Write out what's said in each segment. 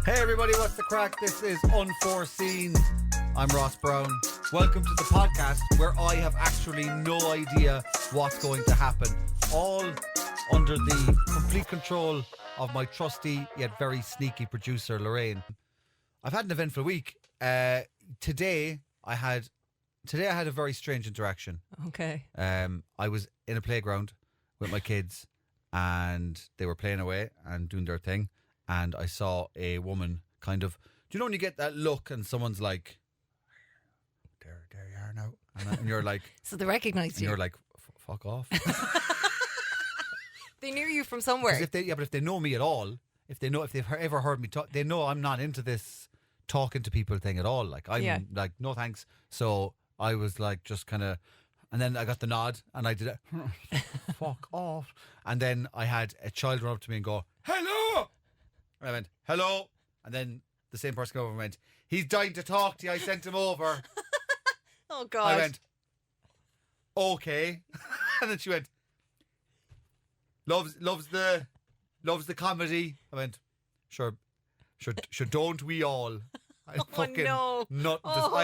Hey everybody, what's the crack? This is Unforeseen. I'm Ross Browne. Welcome to the podcast where I have actually no idea what's going to happen. All under the complete control of my trusty yet very sneaky producer, Lorraine. I've had an eventful week. Today I had a very strange interaction. Okay. I was in a playground with my kids and they were playing away and doing their thing. And I saw a woman kind of, do you know when you get that look and someone's like, there you are now. And you're like. So they recognised you. And you're like, fuck off. They knew you from somewhere. But if they know me at all, if they've ever heard me talk, they know I'm not into this talking to people thing at all. Like, I'm like, no thanks. So I was like, just kind of, and then I got the nod and I did it. Fuck off. And then I had a child run up to me and go, hello. And I went, hello. And then the same person came over and went, he's dying to talk to you. I sent him over. Oh, God. I went, okay. And then she went, loves the comedy. I went, sure, don't we all? I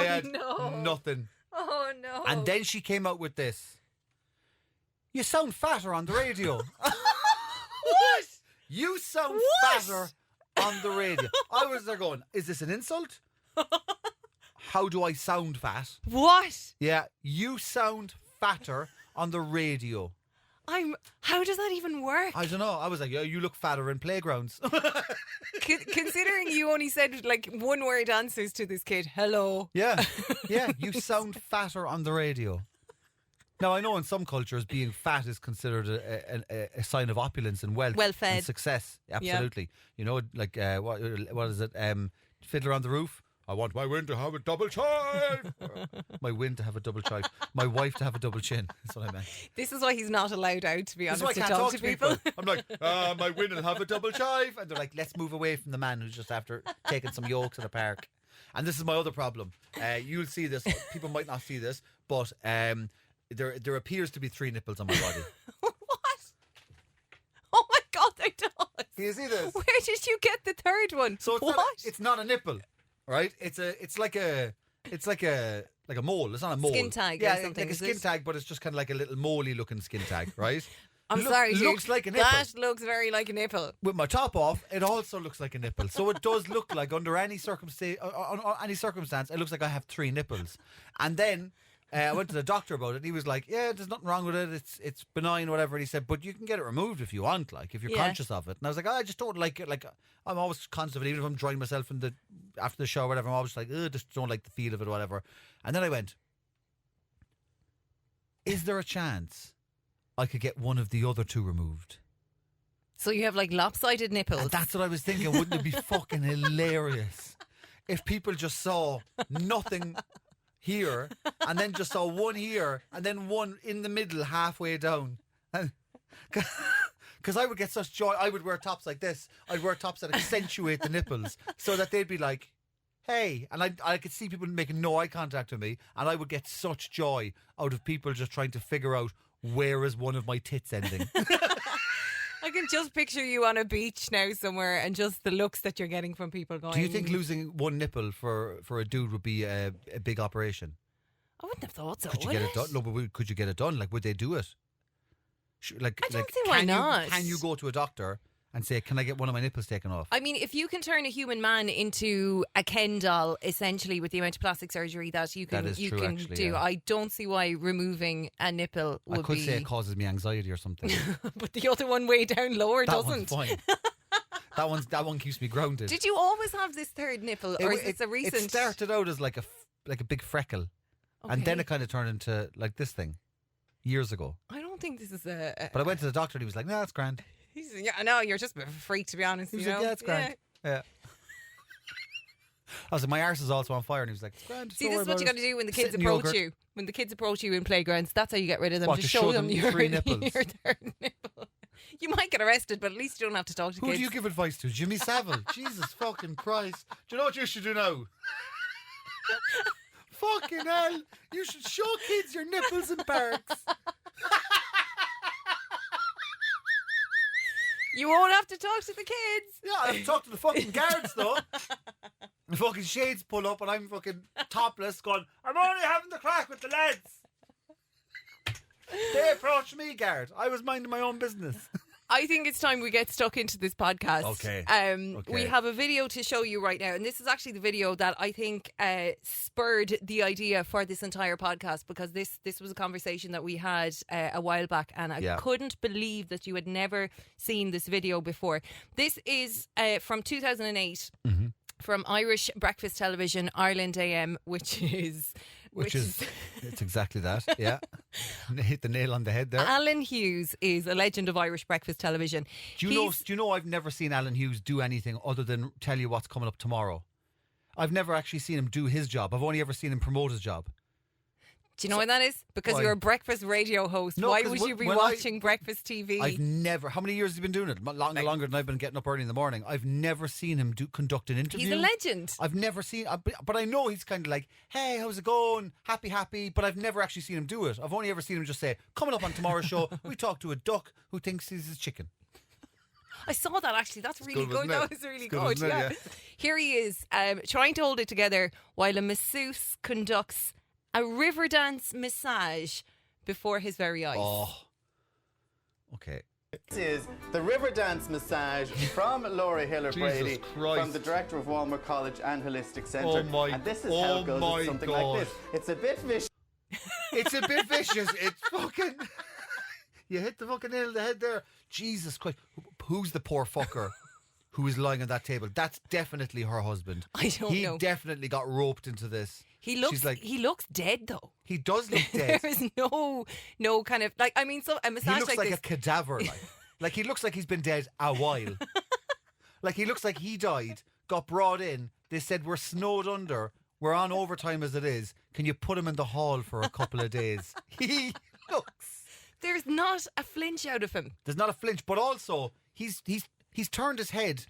had nothing. Oh, no. And then she came out with this. You sound fatter on the radio. What? You sound fatter on the radio. I was there going, is this an insult? How do I sound fat? What? Yeah, you sound fatter on the radio. How does that even work? I don't know. I was like, yeah, you look fatter in playgrounds. Considering you only said like one word answers to this kid, hello. Yeah, you sound fatter on the radio. Now, I know in some cultures being fat is considered a sign of opulence and wealth. Well-fed. And success. Absolutely. Yeah. You know, like, what is it? Fiddler on the Roof. I want my win to have a double chive. My win to have a double chive. My wife to have a double chin. That's what I meant. This is why he's not allowed out, to be honest, to talk to people. I'm like, my win will have a double chive. And they're like, let's move away from the man who's just after taking some yolks in the park. And this is my other problem. You'll see this. People might not see this, but there appears to be 3 nipples on my body. What? Oh my God, there does. Can you see this? Where did you get the third one? So it's not a nipple, right? It's like a mole. It's not a mole. Skin tag. Yeah, or something, like a skin tag, but it's just kind of like a little moley looking skin tag, right? I'm sorry, dude. Looks like a nipple. That looks very like a nipple. With my top off, it also looks like a nipple. So it does look like under any circumstance, it looks like I have 3 nipples. And then I went to the doctor about it. He was like, yeah, there's nothing wrong with it. It's benign, whatever. And he said, but you can get it removed if you want, like, if you're conscious of it. And I was like, I just don't like it. Like, I'm always conscious of it. Even if I'm drying myself after the show or whatever, I'm always like, just don't like the feel of it or whatever. And then I went, is there a chance I could get one of the other 2 removed? So you have like lopsided nipples. And that's what I was thinking. Wouldn't it be fucking hilarious if people just saw nothing here and then just saw one here and then one in the middle halfway down? Because I would get such joy. I would wear tops like this. I'd wear tops that accentuate the nipples so that they'd be like, hey. And I could see people making no eye contact with me, and I would get such joy out of people just trying to figure out where is one of my tits ending. I can just picture you on a beach now somewhere and just the looks that you're getting from people going. Do you think losing one nipple for a dude would be a big operation? I wouldn't have thought so. Could you get it done? No, but could you get it done? Like, would they do it? I don't see why not. Can you go to a doctor and say, can I get one of my nipples taken off? I mean, if you can turn a human man into a Ken doll, essentially, with the amount of plastic surgery that you can do, yeah. I don't see why removing a nipple would be... I could say it causes me anxiety or something. But the other one way down lower doesn't. One's fine. that one keeps me grounded. Did you always have this third nipple, or is this a recent... It started out as like a big freckle, and then it kind of turned into like this thing years ago. I don't think this is But I went to the doctor and he was like, no, that's grand. I know, you're just a freak, to be honest. He was like, yeah, it's grand. Yeah. I was like, my arse is also on fire, and he was like, it's grand. See, this is what you got to do when the kids approach you. When the kids approach you in playgrounds, that's how you get rid of them. Just show them your 3 nipples. Your third nipple. You might get arrested, but at least you don't have to talk to kids. Who do you give advice to? Jimmy Savile? Jesus fucking Christ. Do you know what you should do now? Fucking hell. You should show kids your nipples in parks. You won't have to talk to the kids. Yeah, I have to talk to the fucking guards though. The fucking shades pull up and I'm fucking topless going, I'm only having the crack with the lads. They approached me, guard. I was minding my own business. I think it's time we get stuck into this podcast. Okay. We have a video to show you right now, and this is actually the video that I think spurred the idea for this entire podcast, because this was a conversation that we had a while back, and I couldn't believe that you had never seen this video before. This is from 2008 from Irish breakfast television, Ireland AM, which is it's exactly that. Yeah. Hit the nail on the head there. Alan Hughes is a legend of Irish breakfast television. Do you know I've never seen Alan Hughes do anything other than tell you what's coming up tomorrow. I've never actually seen him do his job. I've only ever seen him promote his job. Do you know why that is? Because you're a breakfast radio host. No, why would you be watching breakfast TV? I've never. How many years has he been doing it? Longer than I've been getting up early in the morning. I've never seen him conduct an interview. He's a legend. I've never seen, but I know he's kind of like, hey, how's it going? Happy. But I've never actually seen him do it. I've only ever seen him just say, coming up on tomorrow's show, we talk to a duck who thinks he's his chicken. I saw that actually. That's really good. That was really good. Yeah. Here he is, trying to hold it together while a masseuse conducts a river dance massage before his very eyes. Oh, okay. This is the river dance massage from Laura Hiller Brady, from the director of Walmer College and Holistic Centre. And this is how it goes. It's something like this. It's a bit vicious. It's a bit vicious. It's fucking... You hit the fucking nail on the head there. Jesus Christ. Who's the poor fucker who is lying on that table? That's definitely her husband. I don't know. He definitely got roped into this. He looks dead though. He does look dead. There is no kind of like, I mean, so a massage he looks like this. a cadaver. Like he looks like he's been dead a while. Like he looks like he died, got brought in. They said, we're snowed under. We're on overtime as it is. Can you put him in the hall for a couple of days? He looks. There's not a flinch out of him. There's not a flinch, but also he's turned his head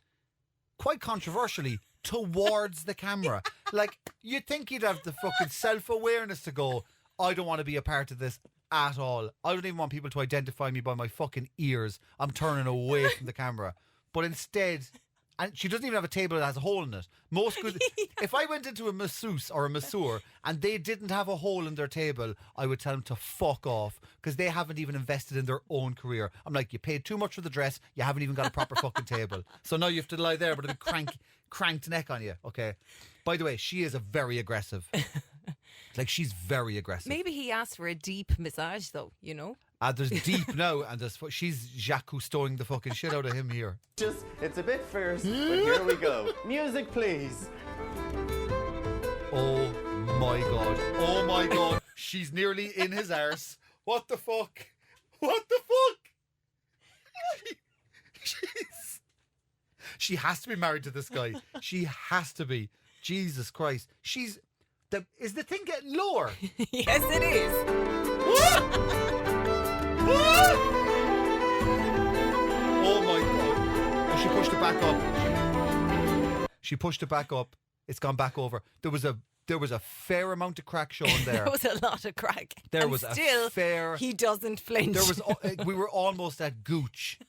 quite controversially towards the camera. Like, you'd think he'd have the fucking self-awareness to go, I don't want to be a part of this at all. I don't even want people to identify me by my fucking ears. I'm turning away from the camera. But instead, and she doesn't even have a table that has a hole in it. Most good. If I went into a masseuse or a masseur and they didn't have a hole in their table, I would tell them to fuck off, because they haven't even invested in their own career. I'm like, you paid too much for the dress. You haven't even got a proper fucking table. So now you have to lie there with a cranked neck on you. Okay. By the way, she is a very aggressive. Like, she's very aggressive. Maybe he asked for a deep massage, though. You know. There's deep now, and she's Jacques Cousteauing the fucking shit out of him here. It's a bit fierce, but here we go. Music, please. Oh my god. Oh my god. She's nearly in his arse. What the fuck? What the fuck? She has to be married to this guy. She has to be. Jesus Christ. Is the thing getting lower? Yes, it is. Oh my god. Oh, she pushed it back up. She pushed it back up. It's gone back over. There was a fair amount of crack shown there. There was a lot of crack. There was still, a fair. He doesn't flinch. There was. We were almost at gooch.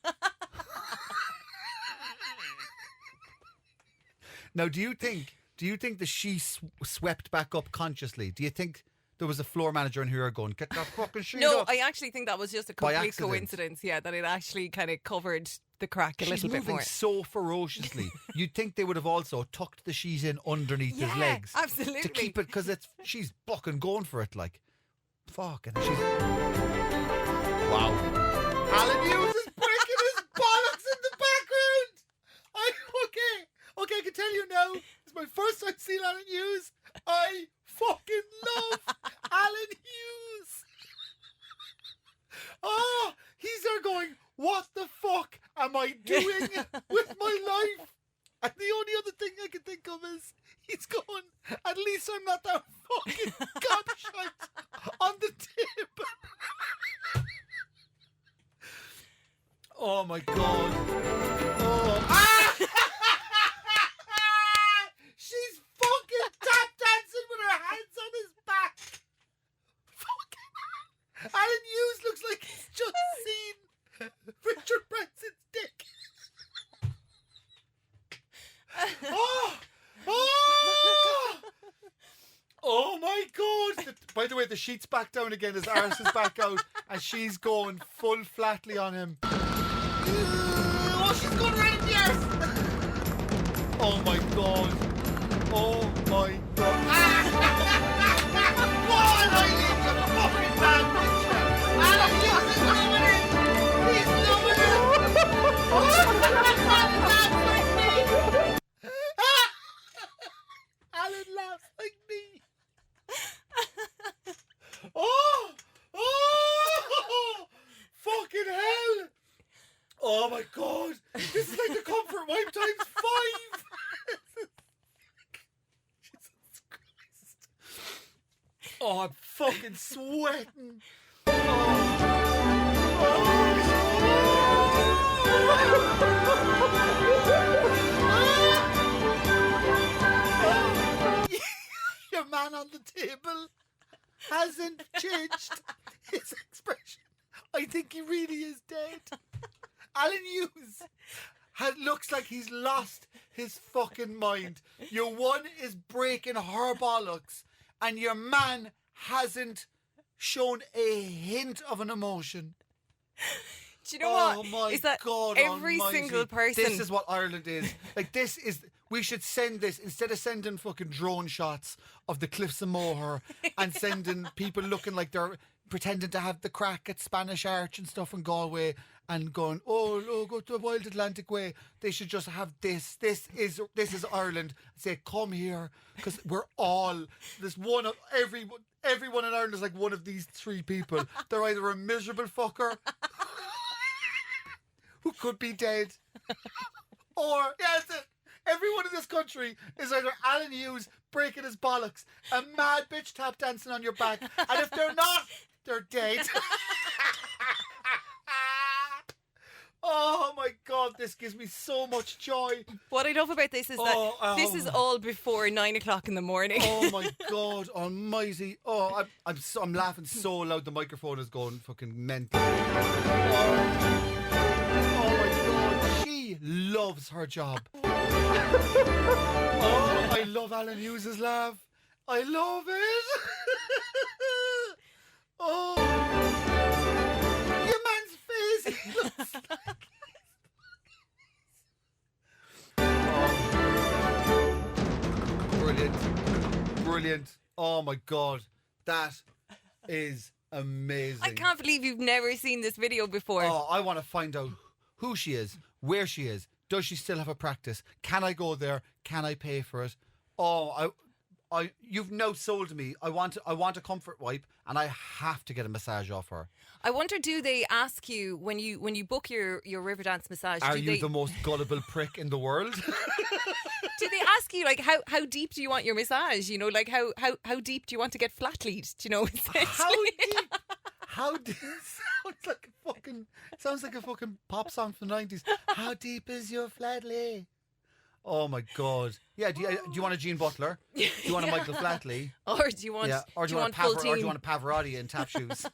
Now, do you think that she swept back up consciously? Do you think there was a floor manager in here going, get that fucking shit No, up? I actually think that was just a complete coincidence. Yeah, that it actually kind of covered the crack a little bit more. She's moving so ferociously. You'd think they would have also tucked the sheet in underneath his legs. Absolutely. To keep it, because she's fucking going for it, like. Fucking. She's. Wow. Alan Hughes is breaking his bollocks in the background. Okay, I can tell you now. It's my first time seeing Alan Hughes. I fucking love Alan Hughes. Oh, he's there going, what the fuck am I doing with my life? And the only other thing I can think of is he's going, at least I'm not that fucking gobshite on the tip. Oh my god. Oh. Ah! She's fucking tap dancing with her hands on his back. Fucking Alan Hughes looks like he's just seen Richard Branson's dick. By the way, the sheet's back down again. His arse is back out, and she's going full flatly on him. Oh, she's going right in the arse. Oh my god. Oh my god. What? I need you fucking bad bitch. Alan, he's loving it. He's loving it. Alan laughs like me. Oh! Oh! Fucking hell! Oh my god! This is like the comfort wipe times 5! Jesus Christ. Oh, I'm fucking sweating. Your man on the table hasn't changed his expression. I think he really is dead. Alan Hughes looks like he's lost his fucking mind. Your one is breaking her bollocks, and your man hasn't shown a hint of an emotion. Do you know what? Oh my is that God every almighty. single person... This is what Ireland is. Like, this is... We should send this, instead of sending fucking drone shots of the cliffs of Moher and sending people looking like they're pretending to have the crack at Spanish Arch and stuff in Galway and going, oh, go to the Wild Atlantic Way. They should just have this. This is Ireland. Say, come here, because we're all... There's one of... Everyone in Ireland is like one of these 3 people. They're either a miserable fucker who could be dead, or... Yeah, that's it. Everyone in this country is either Alan Hughes breaking his bollocks, a mad bitch tap dancing on your back, and if they're not, they're dead. Oh my God, this gives me so much joy. What I love about this is that this is all before 9 o'clock in the morning. Oh my God almighty. Oh, I'm laughing so loud the microphone is going fucking mental. Oh my God, she loves her job. Oh, I love Alan Hughes' laugh. I love it. Oh, your man's face. He looks like... Brilliant. Oh my God, that is amazing. I can't believe you've never seen this video before. Oh, I want to find out who she is, where she is. Does she still have a practice? Can I go there? Can I pay for it? Oh, you've now sold me. I want a comfort wipe, and I have to get a massage off her. I wonder, do they ask you when you book your Riverdance massage? Are you the most gullible prick in the world? Do they ask you like how deep do you want your massage? You know, like how deep do you want to get flat-lead? Do you know? How deep? How deep? Sounds like a fucking pop song from the 90s. How deep is your flatley? Oh my God. Yeah, do you want a Gene Butler? Do you want a Michael Flatley? Or do you want or do you want a Pavarotti in tap shoes?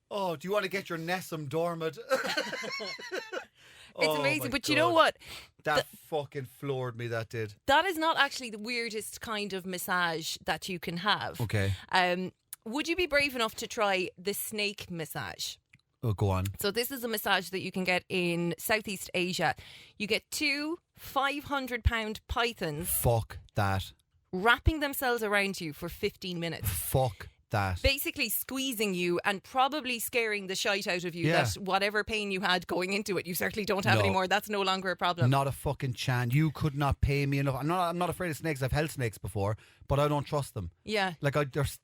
Oh, do you want to get your Nessum Dormant? It's amazing, but you know what? That fucking floored me, that did. That is not actually the weirdest kind of massage that you can have. Okay. Would you be brave enough to try the snake massage? Oh, go on. So this is a massage that you can get in Southeast Asia. You get 2 500-pound pythons. Fuck that. Wrapping themselves around you for 15 minutes. Fuck that. Basically squeezing you and probably scaring the shite out of you that whatever pain you had going into it, you certainly don't have anymore. That's no longer a problem. Not a fucking chance. You could not pay me enough. I'm not afraid of snakes. I've held snakes before, but I don't trust them. Yeah. Like,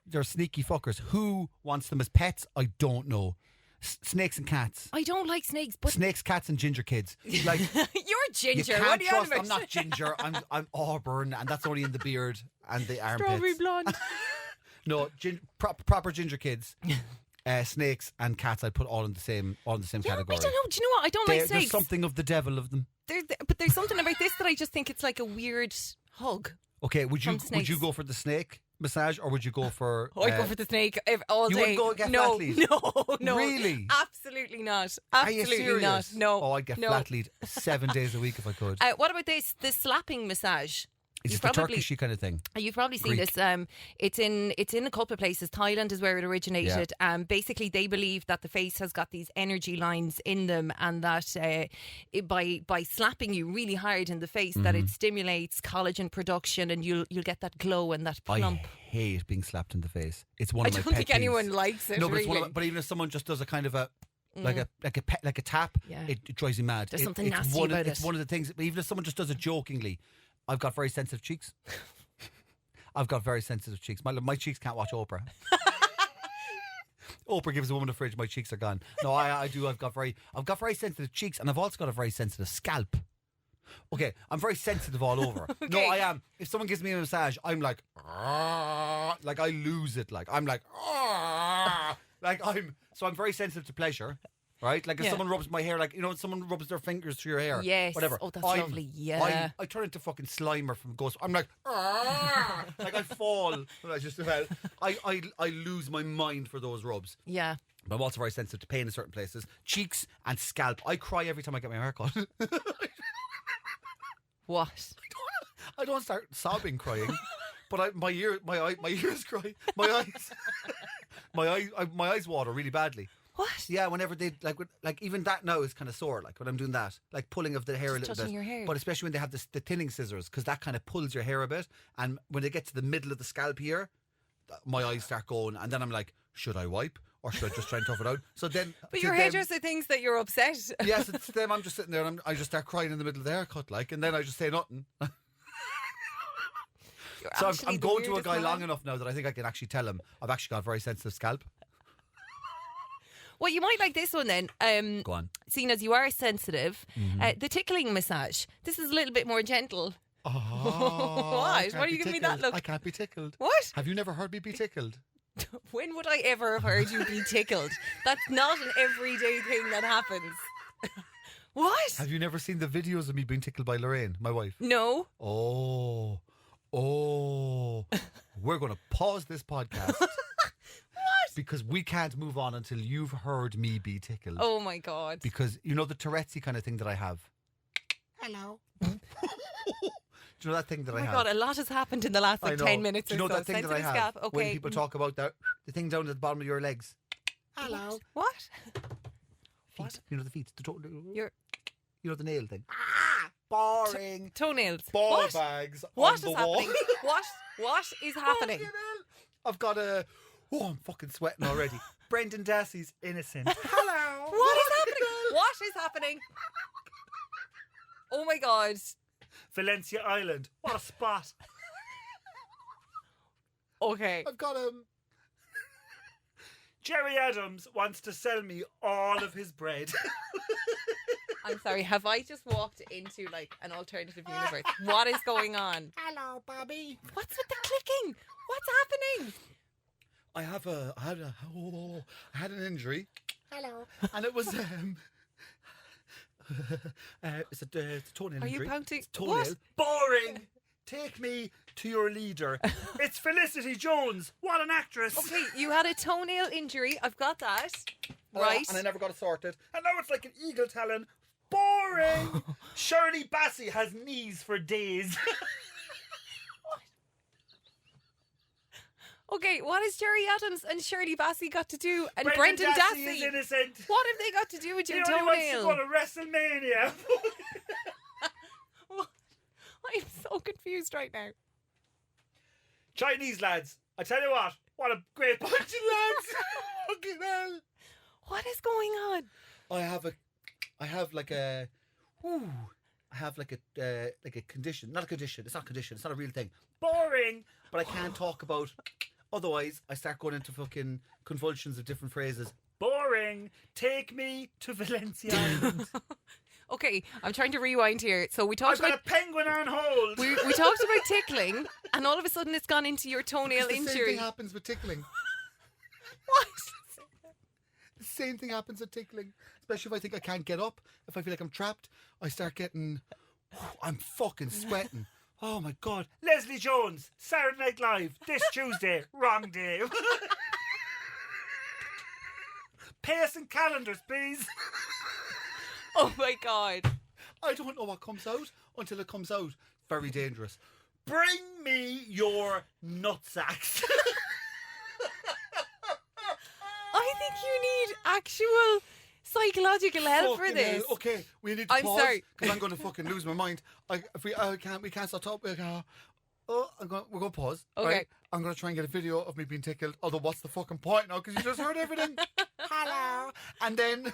they're sneaky fuckers. Who wants them as pets? I don't know. Snakes and cats. I don't like snakes, but... Snakes, cats and ginger kids. Like, you're ginger. You can't what are you trust. about? I'm not ginger. I'm auburn, and that's only in the beard and the armpits. Strawberry blonde. No, proper ginger kids, snakes and cats. I'd put all in the same category. I don't know. Do you know what? I don't like snakes. There's something of the devil of them. But there's something about this that I just think it's like a weird hug. Okay, would you go for the snake massage, or would you go for... I'd go for the snake all day. You wouldn't go and get flat lead? No. Really? Absolutely not. Are you Absolutely serious? not. No. Oh, I'd get flat lead 7 days a week if I could. What about this? The slapping massage. It's the Turkishy kind of thing. You've probably seen Greek. this. It's in a couple of places. Thailand is where it originated. Basically, they believe that the face has got these energy lines in them, and that by slapping you really hard in the face, that it stimulates collagen production, and you'll get that glow and that plump. I hate being slapped in the face. It's one of my pet I don't think peeves. anyone likes it. No, but, really. but even if someone just does a kind of a like a tap, it drives me mad. There's something nasty about it. It's one of the things. Even if someone just does it jokingly, I've got very sensitive cheeks. I've got very sensitive cheeks. My cheeks can't watch Oprah. Oprah gives a woman a fridge. My cheeks are gone. No, I do. I've got very sensitive cheeks, and I've also got a very sensitive scalp. Okay, I'm very sensitive all over. Okay. No, I am. If someone gives me a massage, I'm like I lose it. Like I'm like I'm very sensitive to pleasure. Right? Like if someone rubs my hair, like, you know, someone rubs their fingers through your hair. Yes. Whatever. Oh, that's lovely. Yeah. I turn into fucking Slimer from Ghost. I'm like, like I fall. I lose my mind for those rubs. Yeah. But I'm also very sensitive to pain in certain places. Cheeks and scalp. I cry every time I get my hair cut. What? I don't start sobbing crying. But my ears cry. My eyes water really badly. What? Yeah, whenever they like even that now is kind of sore. Like when I'm doing that, like pulling of the hair a little bit. Your hair. But especially when they have the thinning scissors, because that kind of pulls your hair a bit. And when they get to the middle of the scalp here, my eyes start going, and then I'm like, should I wipe or should I just try and tough it out? So then, but your hairdresser thinks that you're upset. Yes, it's them. I'm just sitting there, and I just start crying in the middle of the haircut, like, and then I just say nothing. So I'm going to a guy long enough now that I think I can actually tell him I've actually got a very sensitive scalp. Well, you might like this one then. Go on. Seeing as you are sensitive, the tickling massage. This is a little bit more gentle. Oh, what? Why are you giving me that look? I can't be tickled. What? Have you never heard me be tickled? When would I ever have heard you be tickled? That's not an everyday thing that happens. What? Have you never seen the videos of me being tickled by Lorraine, my wife? No. Oh. We're going to pause this podcast. Because we can't move on until you've heard me be tickled. Oh my God. Because you know the Tourette's kind of thing that I have? Hello. Do you know that thing that I have? Oh my God, a lot has happened in the last 10 minutes. Do you know that thing that I have? Scalp. Okay. When people talk about the thing down at the bottom of your legs. Hello. What? Feet. You know the feet. You know the nail thing. Boring. Toenails. Ball bags. What on is the happening? Wall. What is happening? I've got a... Oh, I'm fucking sweating already. Brendan Dassey's innocent. Hello. What is happening? What is happening? Oh my God. Valencia Island. What a spot. Okay. I've got Jerry Adams wants to sell me all of his bread. I'm sorry, have I just walked into like an alternative universe? What is going on? Hello, Bobby. What's with the clicking? What's happening? I had an injury. Hello. And it was it's a toenail injury. Are you pouting? Toenail. What? Boring. Take me to your leader. It's Felicity Jones. What an actress. Okay, you had a toenail injury. I've got that. Right. And I never got it sorted. And now it's like an eagle talon. Boring. Shirley Bassey has knees for days. Okay, what has Jerry Adams and Shirley Bassey got to do? And Brendan Dassey is innocent. What have they got to do with your toenail? He only wants toenail? to go to WrestleMania. I'm so confused right now. Chinese lads, I tell you what a great bunch of lads. Fucking hell. What is going on? I have like a condition. Not a condition. It's not a condition. It's not a real thing. Boring. But I can't talk about. Otherwise, I start going into fucking convulsions of different phrases. Boring. Take me to Valencia Island. Okay, I'm trying to rewind here. So we talked about a penguin on hold. We talked about tickling, and all of a sudden it's gone into your toenail injury. The same thing happens with tickling. What? The same thing happens with tickling. Especially if I think I can't get up. If I feel like I'm trapped, I start getting... I'm fucking sweating. Oh my God. Leslie Jones, Saturday Night Live, this Tuesday. Wrong day. Pay us in calendars, please. Oh my God. I don't know what comes out until it comes out. Very dangerous. Bring me your nutsacks. I think you need actual psychological help for this. Okay, we need to I'm pause sorry. because I'm going to fucking lose my mind. We can't stop talking. We're going to pause. Okay. Right? I'm going to try and get a video of me being tickled. Although, what's the fucking point now? Because you just heard everything. Hello. And then... we're going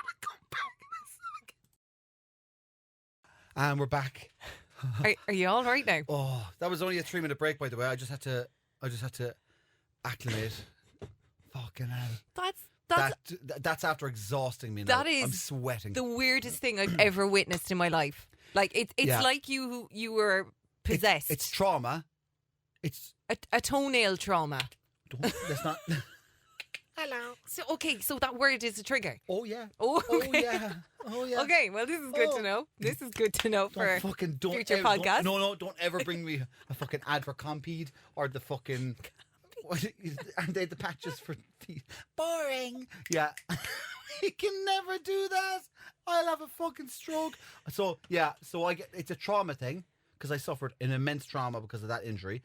to come back in a second. And we're back. Are you all right now? Oh, that was only a 3-minute break, by the way. I just had to acclimate. Fucking hell. That's after exhausting me now. That is I'm sweating. the weirdest thing I've ever witnessed in my life. Like it's like you were possessed. It's trauma. It's a toenail trauma. That's not. Hello. So that word is a trigger. Oh yeah. Oh, okay. Oh yeah. Okay, well this is good to know. This is good to know for future podcasts. Don't ever bring me a fucking ad for Compede or the fucking. And they had the patches for teeth. Boring. Yeah. We can never do that. I'll have a fucking stroke. So I get it's a trauma thing because I suffered an immense trauma because of that injury,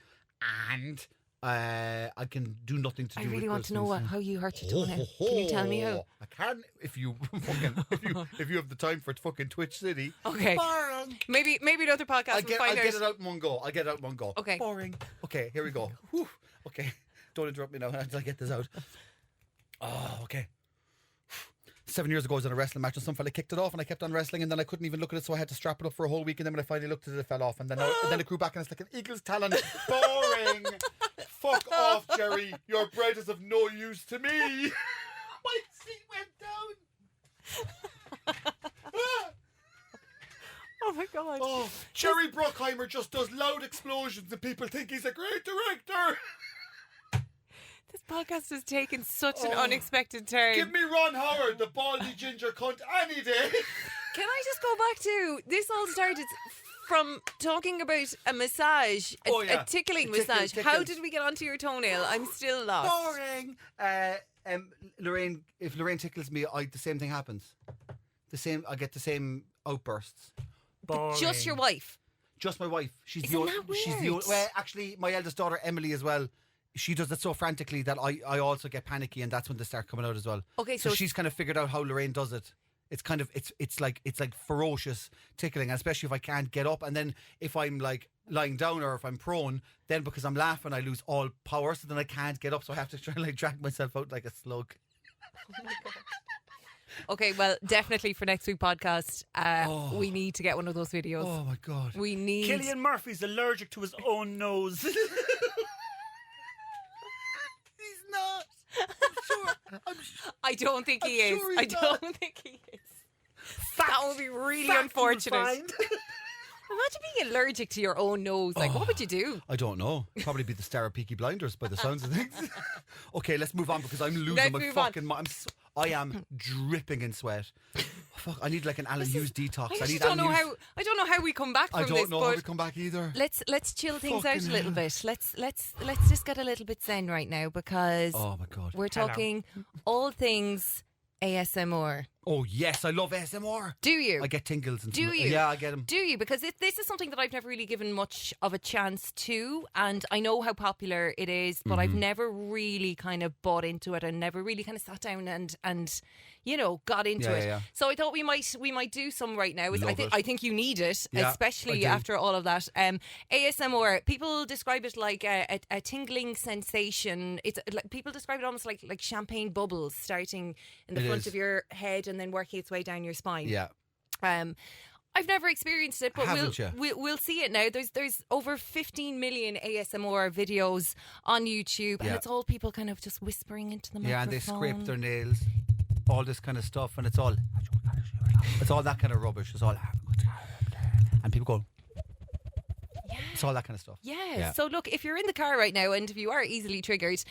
and I can do nothing to do. I really with want to know how you hurt your toenail. Can you tell me how? I can if you if you have the time for fucking Twitch City. Okay. Boring. Maybe another podcast. I'll get it out in one go. Okay. Boring. Okay, here we go. Whew. Okay. Don't interrupt me now until I get this out. Oh, okay. 7 years ago, I was in a wrestling match and some fella kicked it off and I kept on wrestling and then I couldn't even look at it, so I had to strap it up for a whole week, and then when I finally looked at it, it fell off, and then it grew back and it's like an eagle's talon. Boring. Fuck off, Jerry. Your bread is of no use to me. My seat went down. Oh my god. Oh, Jerry Bruckheimer just does loud explosions and people think he's a great director. This podcast has taken such an unexpected turn. Give me Ron Howard, the baldy ginger cunt, any day. Can I just go back to this? All started from talking about a massage, a tickling massage. How did we get onto your toenail? I'm still lost. Boring. Lorraine, if Lorraine tickles me, the same thing happens. I get the same outbursts. Boring. Just your wife? Just my wife. She's Isn't that weird? Well, actually, my eldest daughter Emily as well. She does it so frantically that I also get panicky, and that's when they start coming out as well. Okay, so she's kind of figured out how Lorraine does it. It's kind of it's like ferocious tickling, and especially if I can't get up, and then if I'm like lying down or if I'm prone, then because I'm laughing I lose all power, so then I can't get up, so I have to try and like drag myself out like a slug. Oh my god. Okay, well, definitely for next week's podcast, we need to get one of those videos. Oh my god. We need. Cillian Murphy's allergic to his own nose. Not. I'm sure. I don't think he is. Sure I don't think he is. That would be really unfortunate. Imagine being allergic to your own nose. Like, what would you do? I don't know. Probably be the star of Peaky Blinders by the sounds of things. Okay, let's move on because I'm losing my fucking mind. I am dripping in sweat. Fuck, I need like an Alan Hughes detox. I don't know how we come back from this. I don't know how we come back either. Let's chill things out a little bit. Let's just get a little bit zen right now because oh my god, we're talking all things ASMR. Oh yes, I love ASMR. Do you? I get tingles and do you? Yeah, I get them. Do you? Because this is something that I've never really given much of a chance to, and I know how popular it is, but I've never really kind of bought into it and never really kind of sat down and you know, got into it. Yeah. So I thought we might do some right now. I think you need it, especially after all of that. ASMR, people describe it like a tingling sensation. It's like people describe it almost like champagne bubbles starting in the front of your head and then working its way down your spine. Yeah. I've never experienced it, but we'll see it now. There's over 15 million ASMR videos on YouTube, and it's all people kind of just whispering into the microphone. Yeah, and they scrape their nails, all this kind of stuff, and it's all that kind of rubbish. It's all, and people go. Yeah. It's all that kind of stuff. Yeah. So look, if you're in the car right now and if you are easily triggered,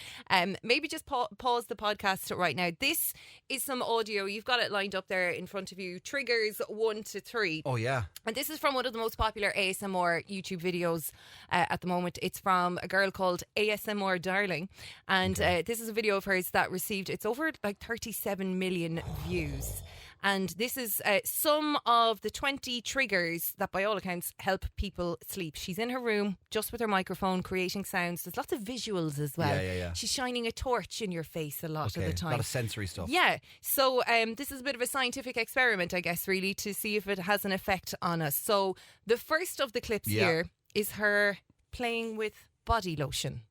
maybe just pause the podcast right now. This is some audio. You've got it lined up there in front of you. Triggers 1 to 3. Oh yeah. And this is from one of the most popular ASMR YouTube videos at the moment. It's from a girl called ASMR Darling, and this is a video of hers that received, it's over like 37 million views. And this is some of the 20 triggers that, by all accounts, help people sleep. She's in her room, just with her microphone, creating sounds. There's lots of visuals as well. Yeah. She's shining a torch in your face a lot of the time. A lot of sensory stuff. Yeah. So this is a bit of a scientific experiment, I guess, really, to see if it has an effect on us. So the first of the clips here is her playing with body lotion.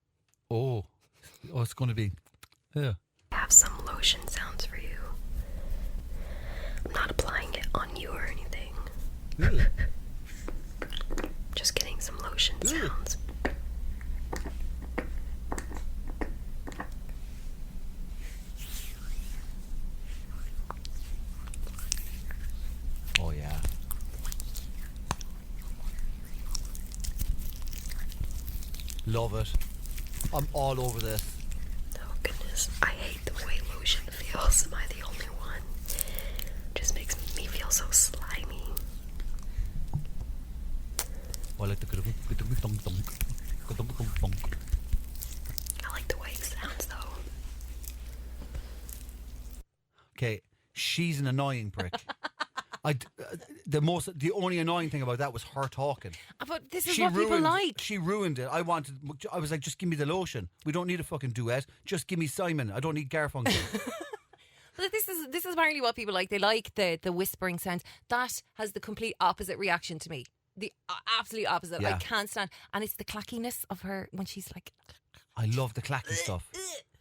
Oh, it's going to be... Yeah. I have some lotion sounds for you. I'm not applying it on you or anything. Just getting some lotion sounds. Oh, yeah. Love it. I'm all over this. Oh, goodness. I hate the way lotion feels. Am I the only one? Just makes me feel so slimy. I like the... I like the way it sounds, though. Okay, she's an annoying prick. The only annoying thing about that was her talking. But this is what people like. She ruined it. I was like, just give me the lotion. We don't need a fucking duet. Just give me Simon. I don't need Garfunkel. But this is apparently what people like. They like the whispering sounds. That has the complete opposite reaction to me. The absolute opposite. Yeah. I can't stand. And it's the clackiness of her when she's like... I love the clacky stuff.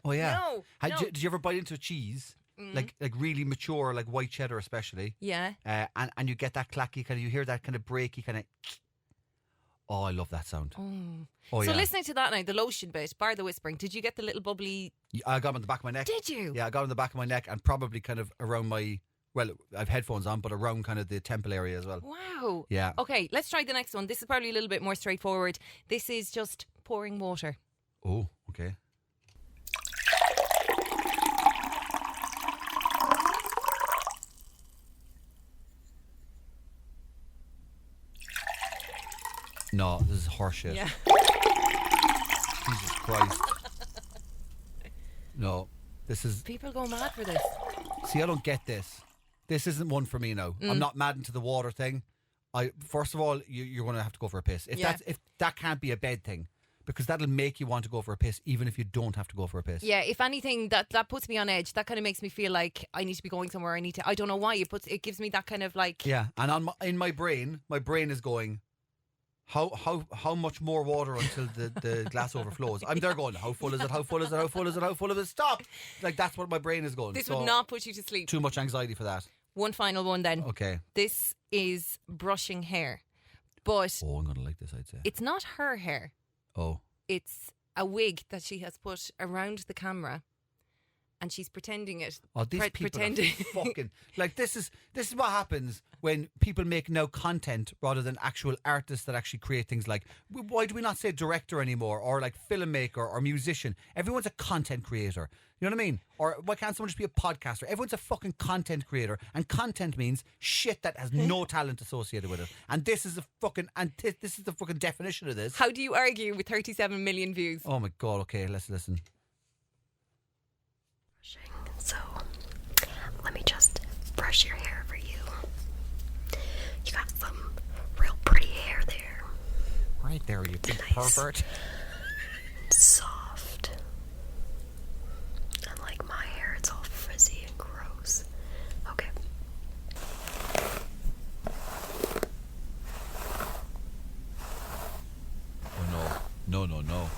Oh, yeah. No. Did you ever bite into a cheese? Like really mature, like white cheddar especially. Yeah. And you get that clacky kind of, you hear that kind of breaky kind of... Oh, I love that sound. So listening to that now, the lotion bit, bar the whispering, did you get the little bubbly... I got him on the back of my neck. Did you? Yeah, I got him on the back of my neck and probably kind of around my... Well, I have headphones on, but around kind of the temple area as well. Wow. Yeah. Okay, let's try the next one. This is probably a little bit more straightforward. This is just pouring water. Oh, okay. No, this is horseshit. Yeah. Jesus Christ. No, this is... People go mad for this. See, I don't get this. This isn't one for me now. I'm not mad into the water thing. First of all, you're going to have to go for a piss. If that can't be a bed thing, because that'll make you want to go for a piss, even if you don't have to go for a piss. Yeah, if anything, that puts me on edge. That kind of makes me feel like I need to be going somewhere. I don't know why. It gives me that kind of like... Yeah, and in my brain is going... How much more water until the glass overflows? I'm there going, how full is it? How full is it? How full is it? How full is it? Stop! Like, that's what my brain is going. This would not put you to sleep. Too much anxiety for that. One final one then. Okay. This is brushing hair. But... Oh, I'm going to like this, I'd say. It's not her hair. Oh. It's a wig that she has put around the camera. And she's pretending it. Oh, these people are fucking... Like, this is what happens when people make now content rather than actual artists that actually create things like... Why do we not say director anymore? Or like filmmaker or musician? Everyone's a content creator. You know what I mean? Or why can't someone just be a podcaster? Everyone's a fucking content creator. And content means shit that has no talent associated with it. And this is the fucking... this is the fucking definition of this. How do you argue with 37 million views? Oh my God, okay, let's listen. So, let me just brush your hair for you. You got some real pretty hair there. Right there, you big pervert. And soft. Unlike my hair, it's all frizzy and gross. Okay. Oh no. No.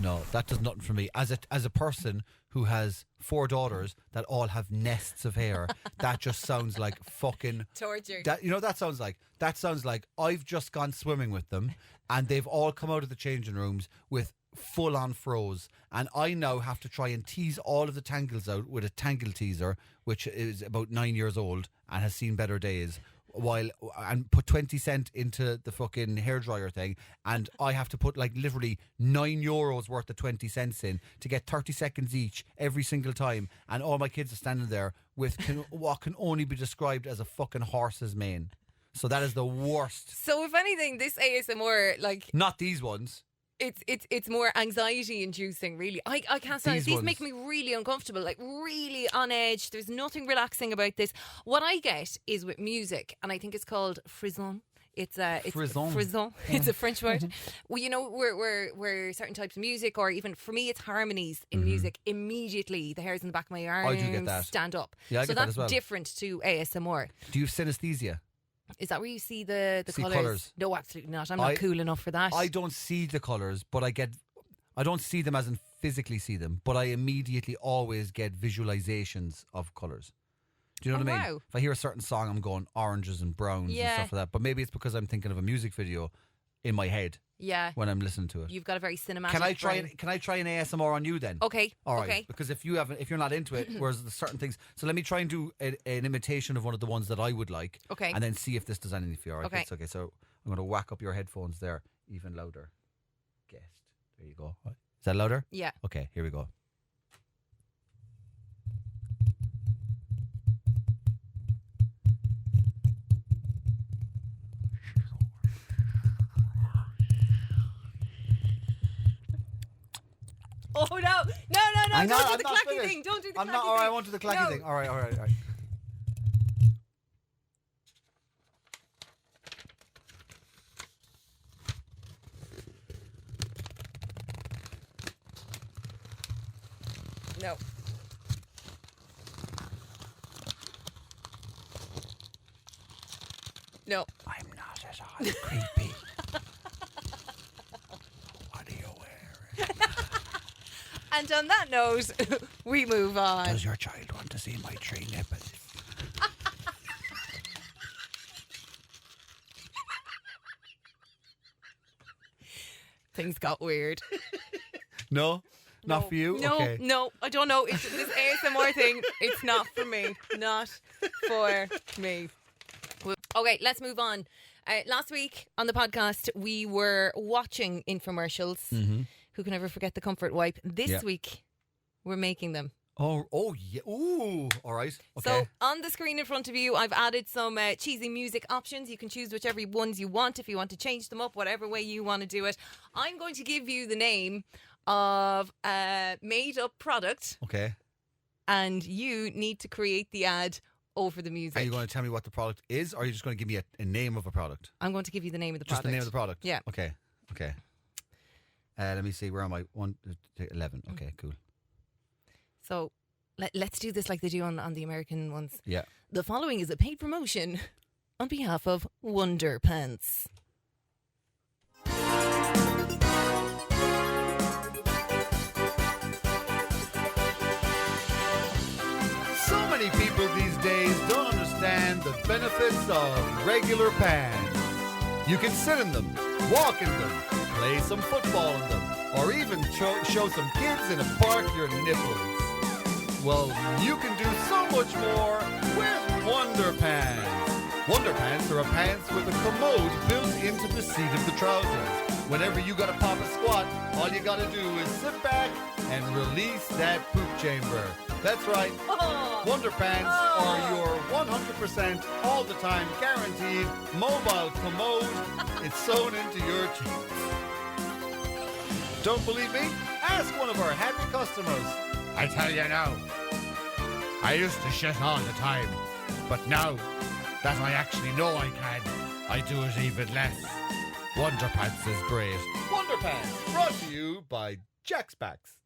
No, that does nothing for me. As a person who has 4 daughters that all have nests of hair, that just sounds like fucking torture. You know what that sounds like? That sounds like I've just gone swimming with them and they've all come out of the changing rooms with full-on froze, and I now have to try and tease all of the tangles out with a tangle teaser, which is about 9 years old and has seen better days, and put 20 cent into the fucking hairdryer thing, and I have to put like literally €9 worth of 20 cents in to get 30 seconds each every single time, and all my kids are standing there with what can only be described as a fucking horse's mane. So that is the worst. So if anything, this ASMR, like... Not these ones. it's more anxiety inducing, really. I can't stand it. These make me really uncomfortable, like really on edge. There's nothing relaxing about this. What I get is with music, and I think it's called frisson. It's frisson. Frisson. It's a French word. Well, you know, where certain types of music, or even for me, it's harmonies in music. Immediately, the hairs in the back of my arms I do get that. stand up. Yeah, I so get that as well. that's different to ASMR. Do you have synesthesia? Is that where you see the See colours? colours? No, absolutely not. I'm not cool enough for that. I don't see the colours, but I don't see them as in physically see them, but I immediately always get visualizations of colours. Do you know what I mean? Wow. If I hear a certain song, I'm going oranges and browns and stuff like that. But maybe it's because I'm thinking of a music video in my head. Yeah. When I'm listening to it. You've got a very cinematic Can I try? brain. Can I try an ASMR on you then? Okay. All right. Okay. Because if you're not into it, whereas there's certain things. So let me try and do an imitation of one of the ones that I would like. Okay. And then see if this does anything for you. All right. Okay. Okay. So I'm going to whack up your headphones there even louder. Guest. There you go. Is that louder? Yeah. Okay. Here we go. Oh no! No! I'm Don't not- do the I'm not clacky finished. thing. Don't do the I'm clacky not. thing. All right. I won't do the clacky No. thing. All right. No. No. I'm not at all creepy. What are you wearing? And on that note, we move on. Does your child want to see my 3 nipples? Things got weird. No? Not for you? No, Okay. no, I don't know. It's this ASMR thing. It's not for me. Not for me. Okay, let's move on. Last week on the podcast, we were watching infomercials. Mm-hmm. Who can ever forget the comfort wipe? This week, we're making them. Oh, yeah. Ooh. All right. Okay. So on the screen in front of you, I've added some cheesy music options. You can choose whichever ones you want. If you want to change them up, whatever way you want to do it. I'm going to give you the name of a made-up product. Okay. And you need to create the ad over the music. Are you going to tell me what the product is, or are you just going to give me a name of a product? I'm going to give you the name of the Just product. the name of the product? Yeah. Okay. Let me see. Where am I? 1 to 11. Okay, cool. So let's do this like they do on the American ones. Yeah. The following is a paid promotion on behalf of Wonder Pants. So many people these days don't understand the benefits of regular pants. You can sit in them, walk in them, play some football in them, or even show some kids in a park your nipples. Well, you can do so much more with Wonder Pants. Wonder Pants are a pants with a commode built into the seat of the trousers. Whenever you gotta pop a squat, all you gotta do is sit back and release that poop chamber. That's right. Wonder Pants are your 100% all the time guaranteed mobile commode. It's sewn into your cheeks. Don't believe me? Ask one of our happy customers. I tell you now, I used to shit all the time, but now that I actually know I can, I do it even less. Wonder Pants is great. Wonder Pants, brought to you by Jack's Packs.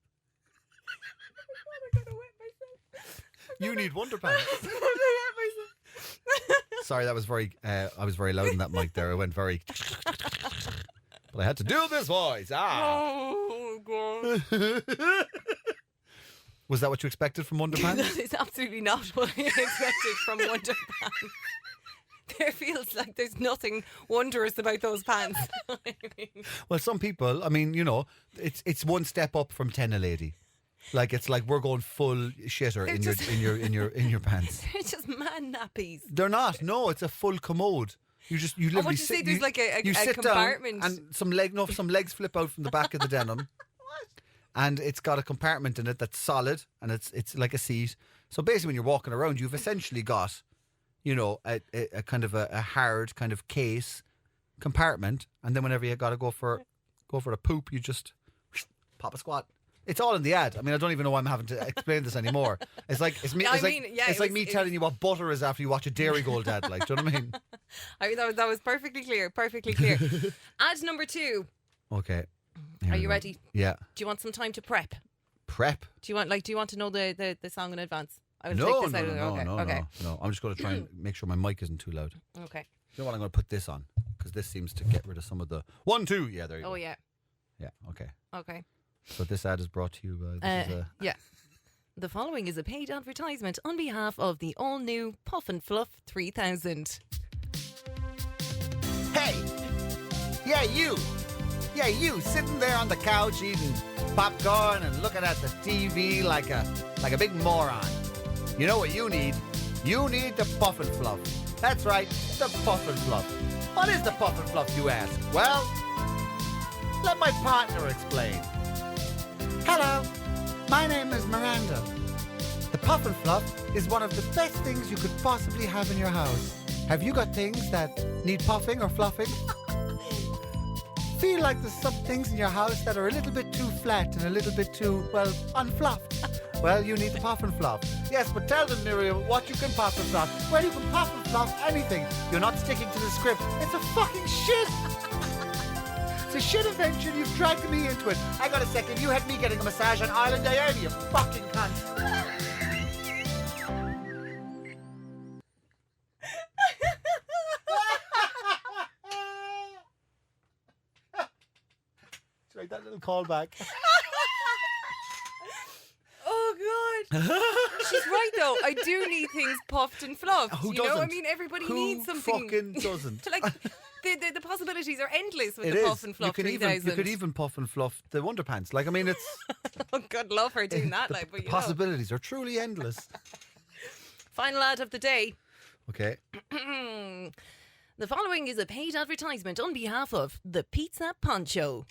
You need Wonder Pants. Sorry, that was very. I was very loud in that mic there. I went very. But I had to do this voice. Oh, God. Was that what you expected from Wonder Pants? That is absolutely not what I expected from Wonder Pants. There feels like there's nothing wondrous about those pants. I mean. Well, some people, I mean, you know, it's one step up from Ten a Lady. Like it's like we're going full shitter in your pants. They're just man nappies. They're not. No, it's a full commode. You literally what you sit. say? There's like a sit compartment, down and some legs flip out from the back of the denim. What? And it's got a compartment in it that's solid, and it's like a seat. So basically, when you're walking around, you've essentially got, you know, a kind of a hard kind of case compartment, and then whenever you got to go for go for a poop, you just pop a squat. It's all in the ad. I mean, I don't even know why I'm having to explain this anymore. It's like me telling you what butter is after you watch a Dairy Gold ad. Like, do you know what I mean? I mean, that was perfectly clear. Perfectly clear. Ad number 2. Okay. Are you ready? Yeah. Do you want some time to prep? Prep? Do you want to know the song in advance? I will No. I'm just going to try and make sure my mic isn't too loud. Okay. You know what? I'm going to put this on because this seems to get rid of some of the 1, 2. Yeah, there you go. Oh yeah. Yeah. Okay. Okay. So this ad is brought to you by. Yeah. The following is a paid advertisement on behalf of the all-new Puff and Fluff 3000. Hey! Yeah, you sitting there on the couch eating popcorn and looking at the TV like a big moron. You know what you need? You need the Puff and Fluff. That's right, the Puff and Fluff. What is the Puff and Fluff, you ask? Well, let my partner explain. Hello, my name is Miranda. The Puff and Fluff is one of the best things you could possibly have in your house. Have you got things that need puffing or fluffing? Feel like there's some things in your house that are a little bit too flat and a little bit too, well, unfluffed. Well, you need the Puff and Fluff. Yes, but tell them, Miriam, what you can puff and fluff. Well, you can puff and fluff anything. You're not sticking to the script. It's a fucking shit. It's a shit invention. You've dragged me into it. Hang on a second. You had me getting a massage on Island Diana, you fucking cunt. Right, that little callback. Oh God, she's right though. I do need things puffed and fluffed. Who you know, doesn't? I mean, everybody Who needs something. fucking doesn't? Like the possibilities are endless with It the is. Puff and Fluff you 3000. could even puff and fluff the Wonderpants. Like, I mean, it's Oh God, love her doing that. the, Like, but the you possibilities are truly endless. Final ad of the day. Okay. The following is a paid advertisement on behalf of the Pizza Poncho.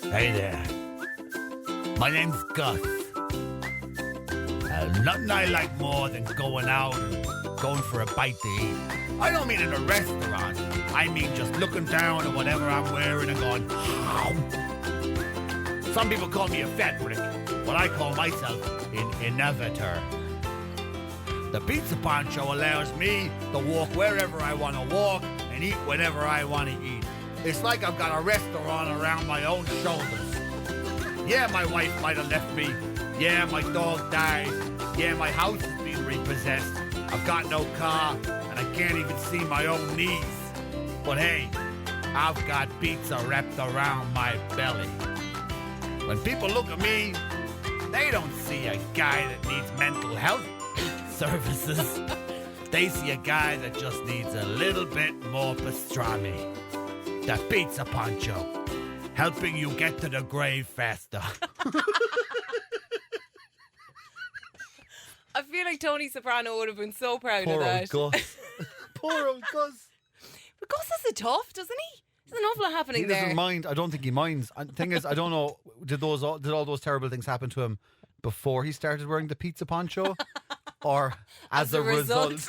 Hey there. My name's Gus. Nothing I like more than going out and going for a bite to eat. I don't mean in a restaurant. I mean just looking down at whatever I'm wearing and going, how? Some people call me a fat brick, but I call myself an innovator. The Pizza Poncho allows me to walk wherever I want to walk and eat whatever I want to eat. It's like I've got a restaurant around my own shoulders. Yeah, my wife might have left me. Yeah, my dog died. Yeah, my house is being repossessed. I've got no car, and I can't even see my own knees. But hey, I've got pizza wrapped around my belly. When people look at me, they don't see a guy that needs mental health services. They see a guy that just needs a little bit more pastrami. The Pizza Poncho, helping you get to the grave faster. I feel like Tony Soprano would have been so proud Poor of old that. Gus. Poor old Gus. But Gus has it tough, doesn't he? There's an awful lot happening He there. doesn't mind. I don't think he minds. And the thing is, I don't know, did all those terrible things happen to him before he started wearing the Pizza Poncho? Or as a result?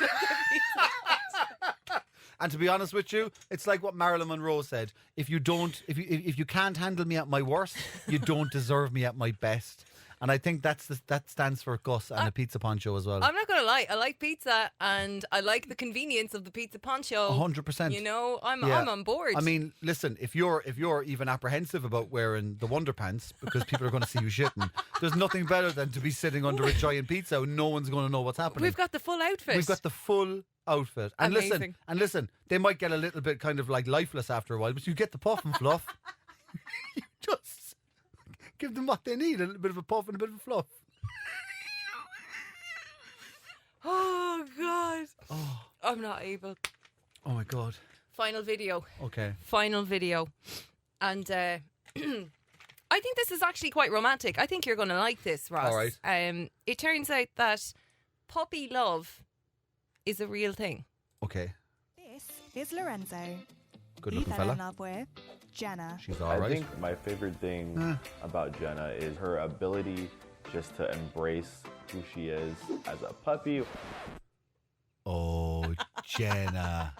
And to be honest with you, it's like what Marilyn Monroe said: if you can't handle me at my worst, you don't deserve me at my best. And I think that stands for Gus and a Pizza Poncho as well. I'm not going to lie. I like pizza and I like the convenience of the Pizza Poncho. 100%. You know, I'm on board. I mean, listen, if you're even apprehensive about wearing the Wonderpants because people are going to see you shitting, there's nothing better than to be sitting under a giant pizza and no one's going to know what's happening. We've got the full outfit. We've got the full outfit. And Amazing. listen, they might get a little bit kind of like lifeless after a while, but you get the puff and fluff. You just give them what they need, a little bit of a puff and a bit of a fluff. Oh, God. Oh. I'm not able. Oh, my God. Final video. Okay. Final video. And I think this is actually quite romantic. I think you're going to like this, Ross. All right. It turns out that puppy love is a real thing. Okay. This is Lorenzo. Good He looking fell fella. in love with Jenna. She's all I right. think my favorite thing about Jenna is her ability just to embrace who she is as a puppy. Oh, Jenna.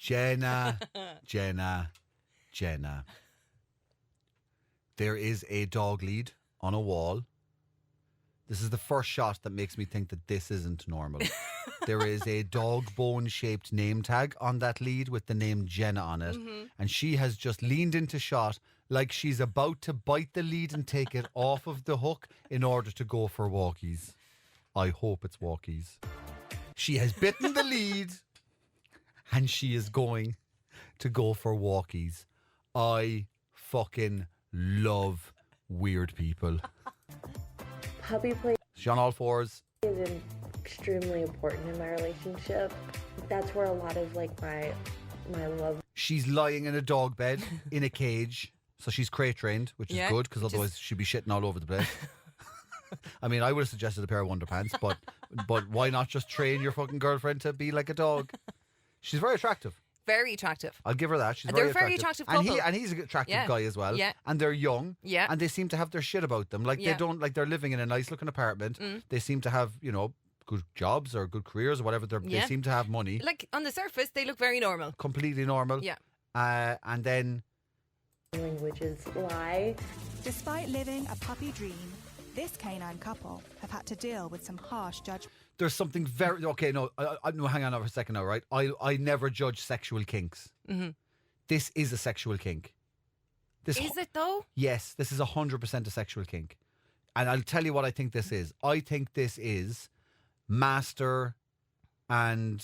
Jenna. There is a dog lead on a wall. This is the first shot that makes me think that this isn't normal. There is a dog bone-shaped name tag on that lead with the name Jenna on it. Mm-hmm. And she has just leaned into shot like she's about to bite the lead and take it off of the hook in order to go for walkies. I hope it's walkies. She has bitten the lead and she is going to go for walkies. I fucking love weird people. Puppy play She's on all fours. is extremely important in my relationship. That's where a lot of like my love. She's lying in a dog bed in a cage, so she's crate trained, which is good because otherwise she'd be shitting all over the place. I mean, I would have suggested a pair of Wonderpants, but why not just train your fucking girlfriend to be like a dog? She's very attractive. Very attractive. I'll give her that. She's They're very a very attractive couple. And he's an attractive guy as well. Yeah. And they're young. Yeah. And they seem to have their shit about them. Like they don't, like they're living in a nice looking apartment. They seem to have, you know, good jobs or good careers or whatever. They seem to have money. Like on the surface, they look very normal. Completely normal. Yeah. And then Languages lie. Despite living a puppy dream, this canine couple have had to deal with some harsh judgment. there's something very... Okay, no, no, hang on for a second now, right? I never judge sexual kinks. Mm-hmm. This is a sexual kink. Is it though? Yes, this is 100% a sexual kink. And I'll tell you what I think this is. I think this is master and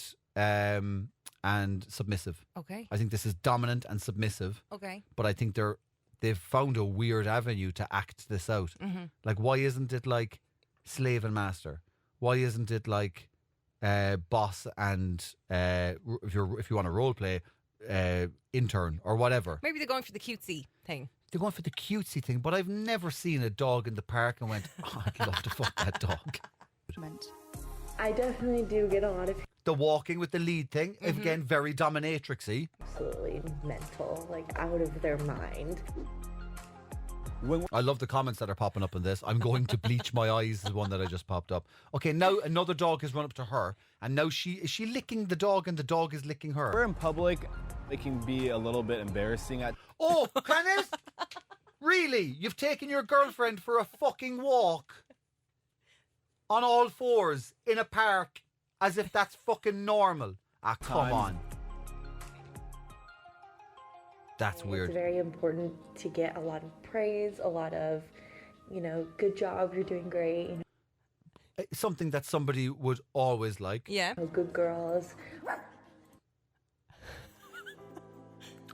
submissive. Okay. I think this is dominant and submissive. Okay. But I think they've found a weird avenue to act this out. Mm-hmm. Like, why isn't it like slave and master? Why isn't it like boss and if you want to role play, intern or whatever? Maybe they're going for the cutesy thing. They're going for the cutesy thing, but I've never seen a dog in the park and went, oh, I'd love to fuck that dog. I definitely do get a lot of The walking with the lead thing, again, very dominatrixy. absolutely mental, like out of their mind. I love the comments that are popping up on this. I'm going to bleach my eyes is one that I just popped up. Okay, now another dog has run up to her, and now is she licking the dog and the dog is licking her. We're in public. It can be a little bit embarrassing. Oh, Kenneth? Really? You've taken your girlfriend for a fucking walk on all fours in a park as if that's fucking normal. Ah, come on. That's weird. It's very important to get a lot of praise, a lot of, good job, you're doing great. Something that somebody would always like. Yeah. Good girls.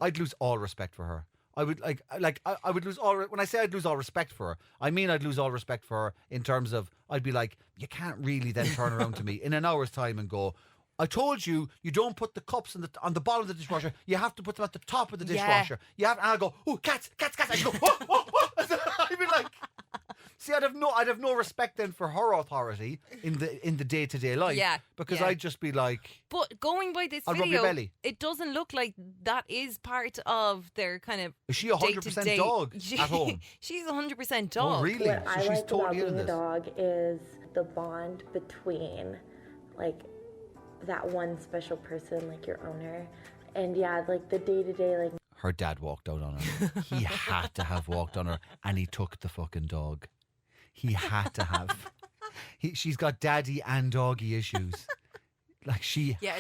I'd lose all respect for her. I would I would lose all. When I say I'd lose all respect for her, I mean I'd lose all respect for her in terms of I'd be like, you can't really then turn around to me in an hour's time and go, I told you don't put the cups on the bottom of the dishwasher. You have to put them at the top of the dishwasher. You have, and I'll go, oh, cats. I go, oh. I'd be like, see, I'd have no respect then for her authority in the day-to-day life. Yeah, because yeah. I'd just be like, But going by this I'll rub your video, belly. it doesn't look like that is part of their kind of. Is she 100% day-to-day. dog at home? She's 100% dog. Oh, really? What I she's like totally about in being a this. dog is the bond between, like, that one special person, like your owner, and like the day-to-day, like. Her dad walked out on her. He had to have walked on her, and he took the fucking dog. He had to have. She's got daddy and doggy issues. Like she. Yeah,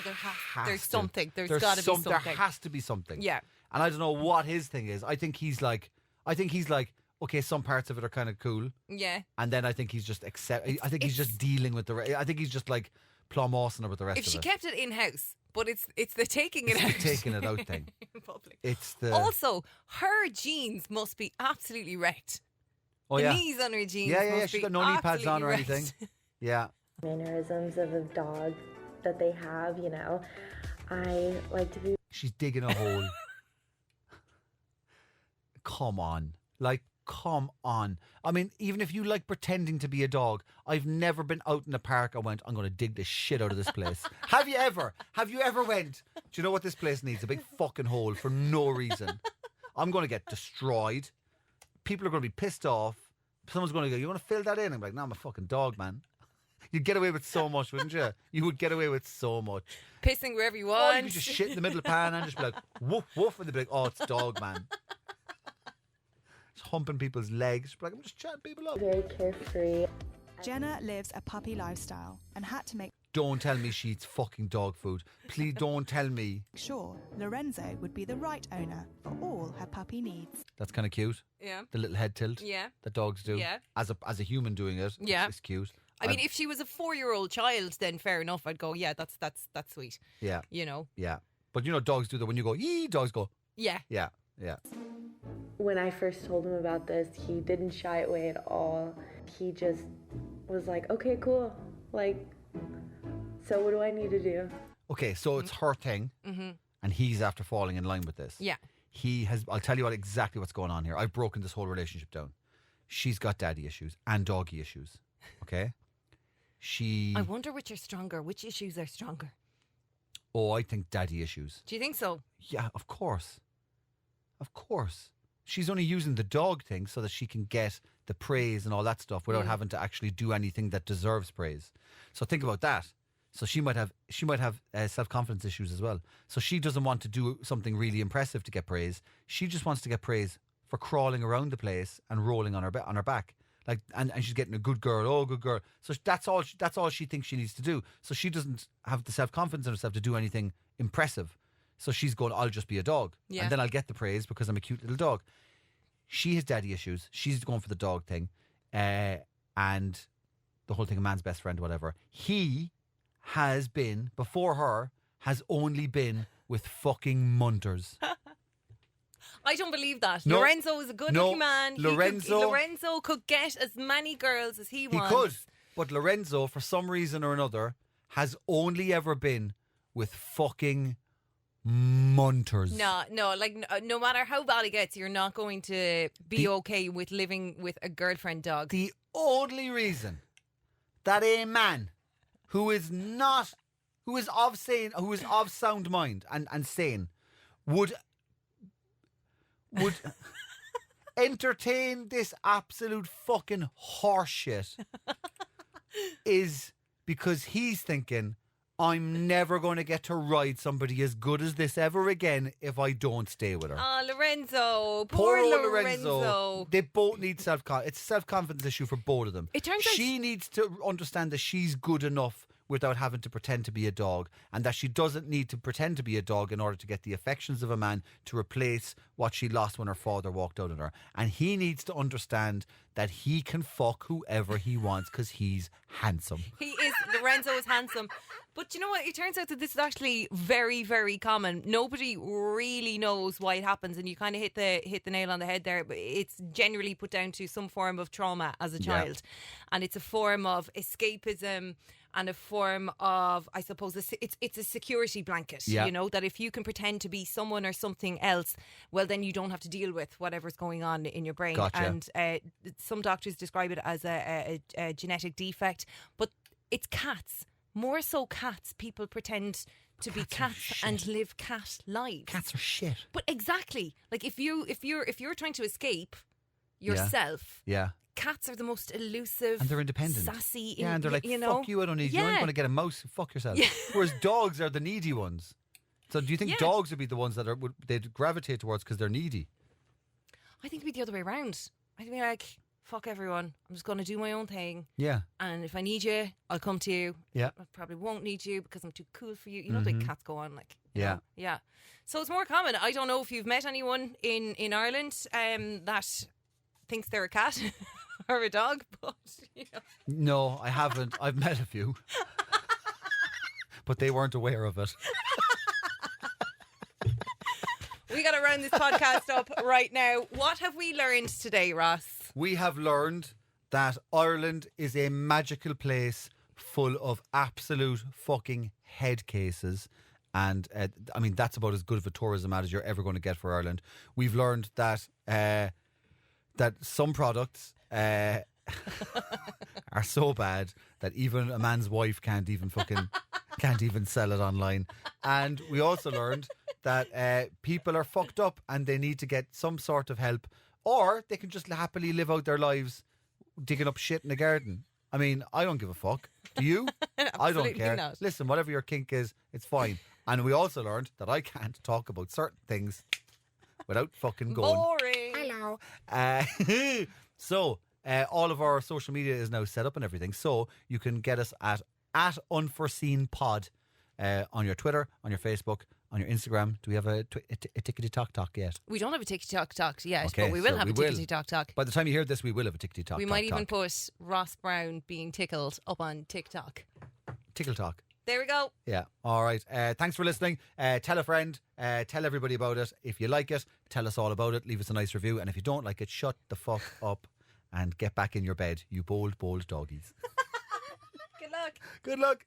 there's to. something. There's got to be something. There has to be something. Yeah. And I don't know what his thing is. I think he's like, okay, some parts of it are kind of cool. Yeah. And then I think he's just he's just dealing with I think he's just like plum Austin with the rest of it. If she kept it in house, but it's the taking it It's out. the taking it out thing. In public. It's the. Also, her jeans must be absolutely wrecked. Oh, the yeah. knees on her jeans. Yeah. must She's be got no knee pads on or absolutely anything. wrecked. Yeah. Mannerisms of a dog that they have, I like to be. She's digging a hole. Come on. Come on. I mean, even if you like pretending to be a dog, I've never been out in a park and went, I'm going to dig the shit out of this place. Have you ever? Have you ever went, do you know what this place needs? A big fucking hole for no reason. I'm going to get destroyed. People are going to be pissed off. Someone's going to go, you want to fill that in? I'm like, no, I'm a fucking dog, man. You'd get away with so much, wouldn't you? You would get away with so much. Pissing wherever you Oh, want. you could just shit in the middle of the pan and just be like, woof, woof, and they'd be like, oh, it's dog, man. Just humping people's legs. Just be like, I'm just chatting people up. Very carefree. Jenna lives a puppy lifestyle and had to make Don't tell me she eats fucking dog food. Please don't tell me. sure Lorenzo would be the right owner for all her puppy needs. That's kind of cute. Yeah. The little head tilt. Yeah. That dogs do. Yeah. As a human doing it. Yeah. It's cute. I mean, if she was a 4-year-old child, then fair enough. I'd go, yeah, that's sweet. Yeah. You know. Yeah. But you know, dogs do that when you go, yee, dogs go. Yeah. Yeah. Yeah. When I first told him about this, he didn't shy away at all. He just was like, okay, cool. Like, so what do I need to do? Okay, so it's her thing, and he's after falling in line with this. Yeah. I'll tell you exactly what's going on here. I've broken this whole relationship down. She's got daddy issues and doggy issues. Okay? I wonder which are stronger. Which issues are stronger? Oh, I think daddy issues. Do you think so? Yeah, of course. Of course. She's only using the dog thing so that she can get the praise and all that stuff without having to actually do anything that deserves praise. So think about that. So she might have self-confidence issues as well. So she doesn't want to do something really impressive to get praise. She just wants to get praise for crawling around the place and rolling on her back. Like, and she's getting a good girl. Oh, good girl. So that's all she thinks she needs to do. So she doesn't have the self-confidence in herself to do anything impressive. So she's going, I'll just be a dog. Yeah. And then I'll get the praise because I'm a cute little dog. She has daddy issues. She's going for the dog thing. And the whole thing, a man's best friend, whatever. He has been, before her, has only been with fucking munters. I don't believe that. No. Lorenzo is a good-looking man. Lorenzo could get as many girls as he wants. He could. But Lorenzo, for some reason or another, has only ever been with fucking munters. No, like no matter how bad it gets, you're not going to be okay with living with a girlfriend dog. The only reason that a man who is of sound mind and sane would entertain this absolute fucking horseshit is because he's thinking, I'm never going to get to ride somebody as good as this ever again if I don't stay with her. Ah, Lorenzo. Poor Poor old Lorenzo. They both need self-confidence. It's a self-confidence issue for both of them. It turns out she needs to understand that she's good enough without having to pretend to be a dog, and that she doesn't need to pretend to be a dog in order to get the affections of a man to replace what she lost when her father walked out on her. And he needs to understand that he can fuck whoever he wants because he's handsome. Lorenzo is handsome. But you know what? It turns out that this is actually very, very common. Nobody really knows why it happens, and you kind of hit the nail on the head there. But it's generally put down to some form of trauma as a child, and it's a form of escapism and a form of, I suppose, it's a security blanket. Yeah. You know, that if you can pretend to be someone or something else, well, then you don't have to deal with whatever's going on in your brain. Gotcha. And some doctors describe it as a genetic defect, but it's cats. More so cats. People pretend to be cats and live cat lives. Cats are shit. But exactly. Like if you're trying to escape yourself, cats are the most elusive, and they're independent, sassy. And they're like, fuck you, I don't need you. You're only going to get a mouse. Fuck yourself. Yeah. Whereas dogs are the needy ones. So do you think dogs would be the ones that they'd gravitate towards because they're needy? I think it'd be the other way around. I'd be like, fuck everyone. I'm just going to do my own thing. Yeah. And if I need you, I'll come to you. Yeah. I probably won't need you because I'm too cool for you. You know, the cats go on like. You Yeah. know? Yeah. So it's more common. I don't know if you've met anyone in Ireland that thinks they're a cat or a dog, but you know. No, I haven't. I've met a few. But they weren't aware of it. We got to round this podcast up right now. What have we learned today, Ross? We have learned that Ireland is a magical place full of absolute fucking head cases. And I mean, that's about as good of a tourism ad as you're ever going to get for Ireland. We've learned that that some products are so bad that even a man's wife can't even sell it online. And we also learned that people are fucked up and they need to get some sort of help, or they can just happily live out their lives digging up shit in the garden. I mean, I don't give a fuck. Do you? I don't care. Not. Listen, whatever your kink is, it's fine. And we also learned that I can't talk about certain things without fucking going. Boring. Hello. So, all of our social media is now set up and everything. So, you can get us at Unforeseen Pod on your Twitter, on your Facebook, on your Instagram. Do we have a tickety-tock-tock yet? We don't have a tickety-tock-tock yet, Okay, but we will so have we a will. tickety-tock-tock. By the time you hear this, we will have a tickety-tock-tock. We might even put Ross Browne being tickled up on TikTok. Tickle talk. There we go. Yeah. All right. Thanks for listening. Tell a friend. Tell everybody about it. If you like it, tell us all about it. Leave us a nice review. And if you don't like it, shut the fuck up and get back in your bed, you bold, bold doggies. Good luck. Good luck.